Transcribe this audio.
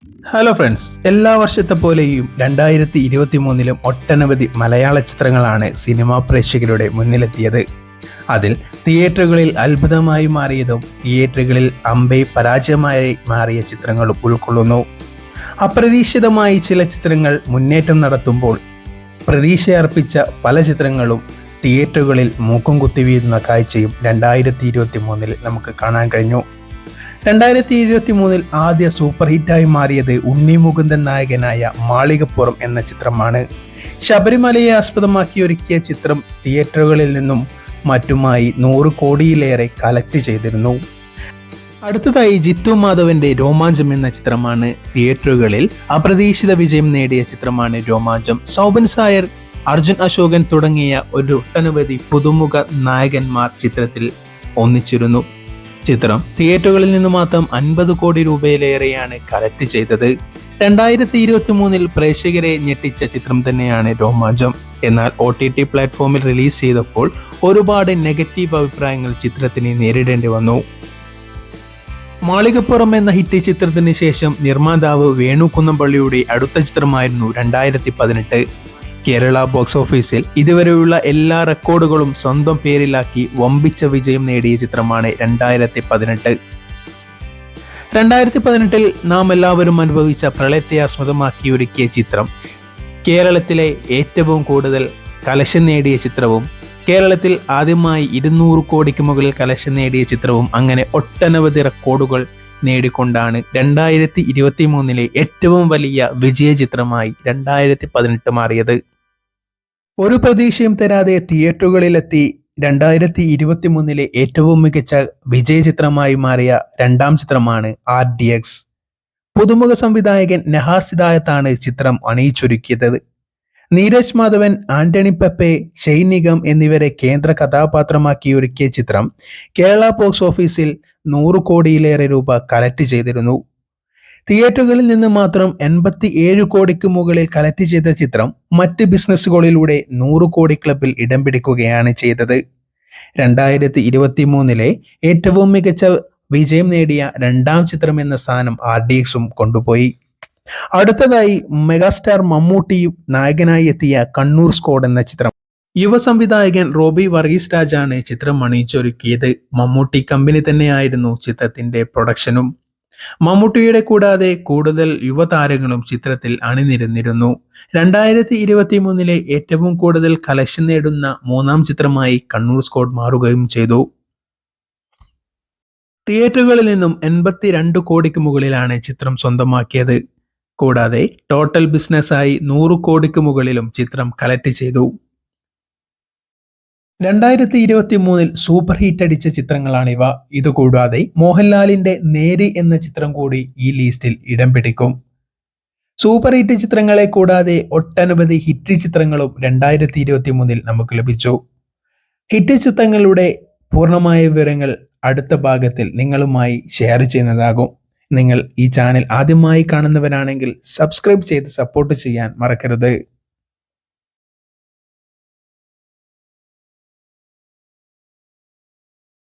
Hello friends, എല്ലാ വർഷത്തെ പോലെയും 2023 ഒട്ടനവധി മലയാള ചിത്രങ്ങളാണ് സിനിമാ പ്രേക്ഷകരുടെ മുന്നിലെത്തിയത്. അതിൽ തിയേറ്ററുകളിൽ അത്ഭുതമായി മാറിയതും തിയേറ്ററുകളിൽ അമ്പേ പരാജയമായി മാറിയ ചിത്രങ്ങളും ഉൾക്കൊള്ളുന്നു. അപ്രതീക്ഷിതമായി ചില ചിത്രങ്ങൾ മുന്നേറ്റം നടത്തുമ്പോൾ പ്രതീക്ഷയർപ്പിച്ച പല ചിത്രങ്ങളും തിയേറ്ററുകളിൽ മൂക്കും കുത്തി വീഴുന്ന കാഴ്ചയും 2023 നമുക്ക് കാണാൻ കഴിഞ്ഞു. 2023 ആദ്യ സൂപ്പർ ഹിറ്റായി മാറിയത് ഉണ്ണി മുകുന്ദൻ നായകനായ മാളികപ്പുറം എന്ന ചിത്രമാണ്. ശബരിമലയെ ആസ്പദമാക്കി ഒരുക്കിയ ചിത്രം തിയേറ്ററുകളിൽ നിന്നും മറ്റുമായി 100 കോടിയിലേറെ കളക്ട് ചെയ്തിരുന്നു. അടുത്തതായി ജിത്തു മാധവന്റെ രോമാഞ്ചം എന്ന ചിത്രമാണ്. തിയേറ്ററുകളിൽ അപ്രതീക്ഷിത വിജയം നേടിയ ചിത്രമാണ് രോമാഞ്ചം. ശോഭൻ നായർ, അർജുൻ അശോകൻ തുടങ്ങിയ ഒട്ടനവധി പുതുമുഖ നായകന്മാർ ചിത്രത്തിൽ ഒന്നിച്ചിരുന്നു. ചിത്രം തിയേറ്ററുകളിൽ നിന്ന് മാത്രം 50 കോടി രൂപയിലേറെയാണ് കളക്ട് ചെയ്തത്. 2023 പ്രേക്ഷകരെ ഞെട്ടിച്ച ചിത്രം തന്നെയാണ് രോമാഞ്ചം. എന്നാൽ OTT പ്ലാറ്റ്ഫോമിൽ റിലീസ് ചെയ്തപ്പോൾ ഒരുപാട് നെഗറ്റീവ് അഭിപ്രായങ്ങൾ ചിത്രത്തിന് നേരിടേണ്ടി വന്നു. മാളികപ്പുറം എന്ന ഹിറ്റ് ചിത്രത്തിന് ശേഷം നിർമ്മാതാവ് വേണു കുന്നംപള്ളിയുടെ അടുത്ത ചിത്രമായിരുന്നു 2018. കേരള ബോക്സ് ഓഫീസിൽ ഇതുവരെയുള്ള എല്ലാ റെക്കോർഡുകളും സ്വന്തം പേരിലാക്കി വമ്പിച്ച വിജയം നേടിയ ചിത്രമാണ് 2018. 2018 നാം എല്ലാവരും അനുഭവിച്ച പ്രളയത്തെ ആസ്പദമാക്കി ഒരുക്കിയ ചിത്രം കേരളത്തിലെ ഏറ്റവും കൂടുതൽ കളക്ഷൻ നേടിയ ചിത്രവും കേരളത്തിൽ ആദ്യമായി 200 കോടിക്ക് മുകളിൽ കളക്ഷൻ നേടിയ ചിത്രവും അങ്ങനെ ഒട്ടനവധി റെക്കോർഡുകൾ നേടിക്കൊണ്ടാണ് 2023 ഏറ്റവും വലിയ വിജയ ചിത്രമായി 2018 മാറിയത്. ഒരു പ്രതീക്ഷയും തരാതെ തിയേറ്ററുകളിലെത്തി 2023 ഏറ്റവും മികച്ച വിജയ ചിത്രമായി മാറിയ രണ്ടാം ചിത്രമാണ് RDX. പുതുമുഖ സംവിധായകൻ നഹാസ് ഹിദായത്താണ് ചിത്രം അണിയിച്ചൊരുക്കിയത്. നീരജ് മാധവൻ, ആന്റണി പെപ്പെ, ഷെയ്ൻ നിഗം എന്നിവരെ കേന്ദ്ര കഥാപാത്രമാക്കി ഒരുക്കിയ ചിത്രം കേരള ബോക്സ് ഓഫീസിൽ 100 കോടിയിലേറെ രൂപ കളക്ട് ചെയ്തിരുന്നു. തിയേറ്ററുകളിൽ നിന്ന് മാത്രം 87 കോടിക്ക് മുകളിൽ കളക്ട് ചെയ്ത ചിത്രം മറ്റ് ബിസിനസ്സുകളിലൂടെ 100 കോടി ക്ലബിൽ ഇടം പിടിക്കുകയാണ് ചെയ്തത്. 2023 ഏറ്റവും മികച്ച വിജയം നേടിയ രണ്ടാം ചിത്രം എന്ന സ്ഥാനം RDXും കൊണ്ടുപോയി. അടുത്തതായി മെഗാസ്റ്റാർ മമ്മൂട്ടി നായകനായി എത്തിയ കണ്ണൂർ സ്ക്വാഡ് എന്ന ചിത്രം. യുവ സംവിധായകൻ റോബി വർഗീസ് രാജാണ് ചിത്രം അണിയിച്ചൊരുക്കിയത്. മമ്മൂട്ടി കമ്പനി തന്നെയായിരുന്നു ചിത്രത്തിന്റെ പ്രൊഡക്ഷനും. മമ്മൂട്ടിയുടെ കൂടാതെ കൂടുതൽ യുവതാരങ്ങളും ചിത്രത്തിൽ അണിനിരന്നിരുന്നു. 2023 ഏറ്റവും കൂടുതൽ കളക്ഷൻ നേടുന്ന മൂന്നാം ചിത്രമായി കണ്ണൂർ സ്ക്വാഡ് മാറുകയും ചെയ്തു. തിയേറ്ററുകളിൽ നിന്നും 82 കോടിക്ക് മുകളിലാണ് ചിത്രം സ്വന്തമാക്കിയത്. കൂടാതെ ടോട്ടൽ ബിസിനസ്സായി 100 കോടിക്ക് മുകളിലും ചിത്രം കളക്ട് ചെയ്തു. 2023 സൂപ്പർ ഹിറ്റ് അടിച്ച ചിത്രങ്ങളാണിവ. ഇതുകൂടാതെ മോഹൻലാലിന്റെ നേര് എന്ന ചിത്രം കൂടി ഈ ലിസ്റ്റിൽ ഇടം പിടിക്കും. സൂപ്പർ ഹിറ്റ് ചിത്രങ്ങളെ കൂടാതെ ഒട്ടനവധി ഹിറ്റ് ചിത്രങ്ങളും 2023 നമുക്ക് ലഭിച്ചു. ഹിറ്റ് ചിത്രങ്ങളുടെ പൂർണ്ണമായ വിവരങ്ങൾ അടുത്ത ഭാഗത്തിൽ നിങ്ങളുമായി ഷെയർ ചെയ്യുന്നതാകും. നിങ്ങൾ ഈ ചാനൽ ആദ്യമായി കാണുന്നവരാണെങ്കിൽ സബ്സ്ക്രൈബ് ചെയ്ത് സപ്പോർട്ട് ചെയ്യാൻ മറക്കരുത്.